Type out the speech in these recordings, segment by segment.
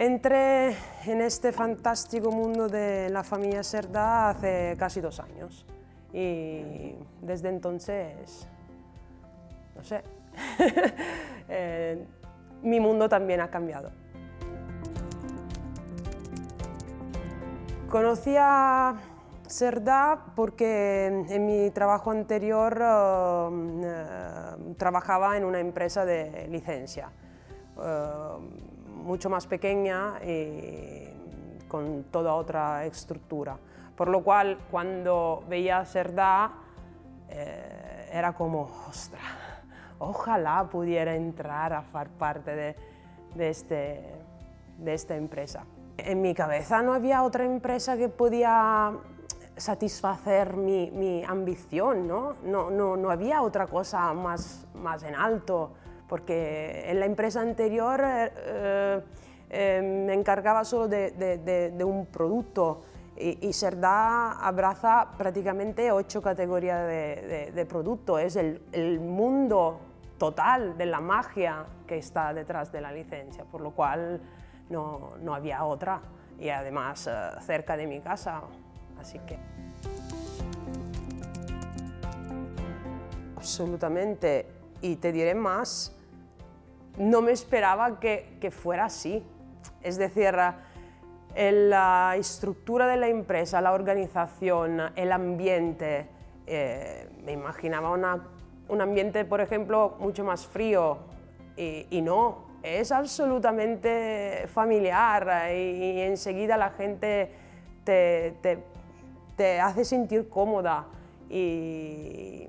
Entré en este fantástico mundo de la familia Cerdà hace casi 2 años y desde entonces, no sé, mi mundo también ha cambiado. Conocí a Cerdà porque en mi trabajo anterior trabajaba en una empresa de licencia, mucho más pequeña y con toda otra estructura. Por lo cual, cuando veía a Cerdà, era como, ostras, ojalá pudiera entrar a formar parte de esta empresa. En mi cabeza no había otra empresa que podía satisfacer mi ambición, ¿no? No había otra cosa más en alto, porque en la empresa anterior me encargaba solo de un producto y Cerdà abraza prácticamente 8 categorías de producto. Es el mundo total de la magia que está detrás de la licencia, por lo cual no había otra, y además cerca de mi casa, así que... Absolutamente, y te diré más, no me esperaba que fuera así. Es decir, la estructura de la empresa, la organización, el ambiente, me imaginaba un ambiente, por ejemplo, mucho más frío, y no. Es absolutamente familiar y enseguida la gente te hace sentir cómoda y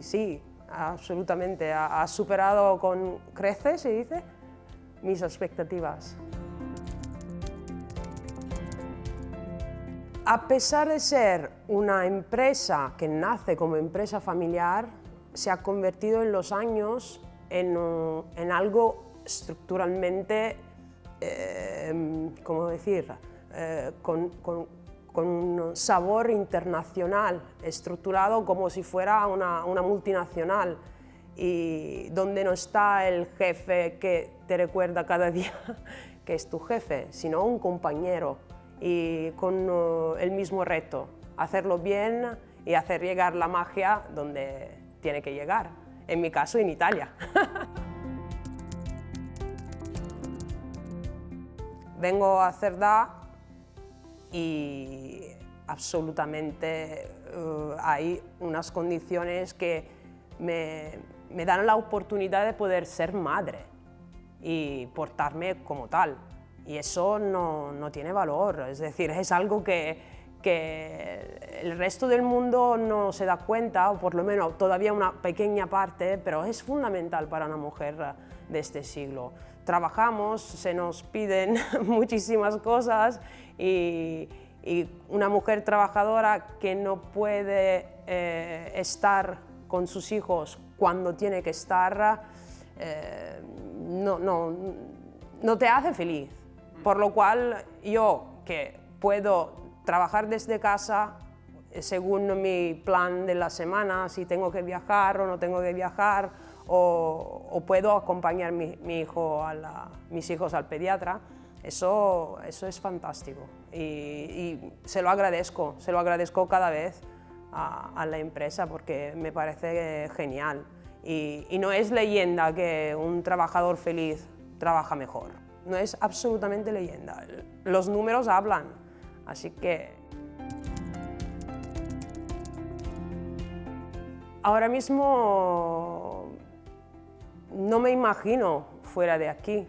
sí, absolutamente, ha superado con creces, se dice, mis expectativas. A pesar de ser una empresa que nace como empresa familiar, se ha convertido en los años en algo estructuralmente, ¿cómo decir?, con un sabor internacional, estructurado como si fuera una multinacional, y donde no está el jefe que te recuerda cada día que es tu jefe, sino un compañero, y con el mismo reto, hacerlo bien y hacer llegar la magia donde tiene que llegar, en mi caso en Italia. Vengo a Cerdà y absolutamente hay unas condiciones que me dan la oportunidad de poder ser madre y portarme como tal. Y eso no tiene valor, es decir, es algo que el resto del mundo no se da cuenta, o por lo menos todavía una pequeña parte, pero es fundamental para una mujer de este siglo. Trabajamos, se nos piden muchísimas cosas y una mujer trabajadora que no puede estar con sus hijos cuando tiene que estar, no te hace feliz. Por lo cual yo, que puedo trabajar desde casa según mi plan de la semana, si tengo que viajar o no tengo que viajar, o puedo acompañar mis hijos al pediatra, eso es fantástico y se lo agradezco cada vez a la empresa, porque me parece genial. Y no es leyenda que un trabajador feliz trabaja mejor, no es absolutamente leyenda, los números hablan, así que... Ahora mismo no me imagino fuera de aquí,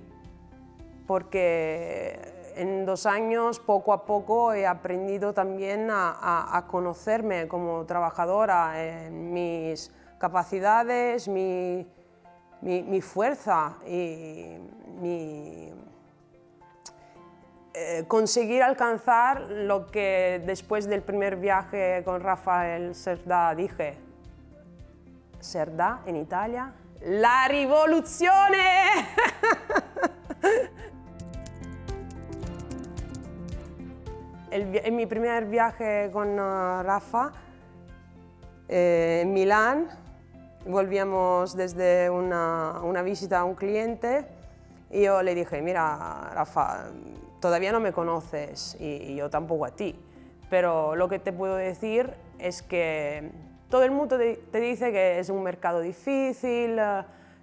porque en 2 años, poco a poco, he aprendido también a conocerme como trabajadora, en mis capacidades, mi fuerza y conseguir alcanzar lo que después del primer viaje con Rafael Cerdà dije: Cerdà en Italia, la rivoluzione! En mi primer viaje con Rafa, en Milán, volvíamos desde una visita a un cliente Y yo le dije, mira, Rafa, todavía no me conoces y yo tampoco a ti, pero lo que te puedo decir es que todo el mundo te dice que es un mercado difícil,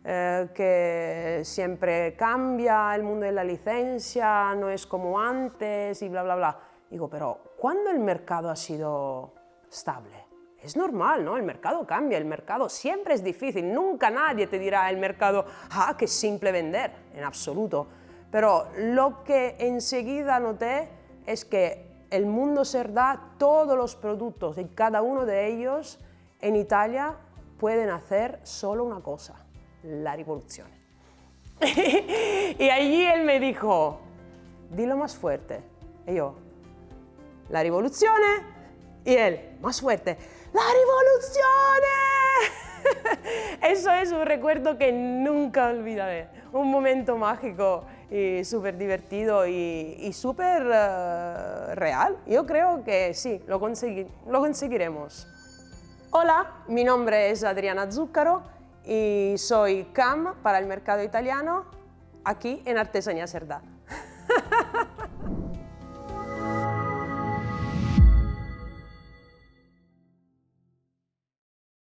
que siempre cambia el mundo de la licencia, no es como antes y bla, bla, bla. Digo, pero ¿cuándo el mercado ha sido estable? Es normal, ¿no? El mercado cambia, el mercado siempre es difícil, nunca nadie te dirá el mercado, ah, que es simple vender, en absoluto. Pero lo que enseguida noté es que el mundo Cerdà, todos los productos y cada uno de ellos en Italia pueden hacer solo una cosa, la rivoluzione. Y allí él me dijo, dilo más fuerte. Y yo, la rivoluzione. Y él, más fuerte, ¡la rivoluzione! Eso es un recuerdo que nunca olvidaré. Un momento mágico y súper divertido y súper real. Yo creo que sí, lo conseguiremos. Hola, mi nombre es Adriana Zuccaro y soy CAM para el mercado italiano aquí en Artesanía Cerdà.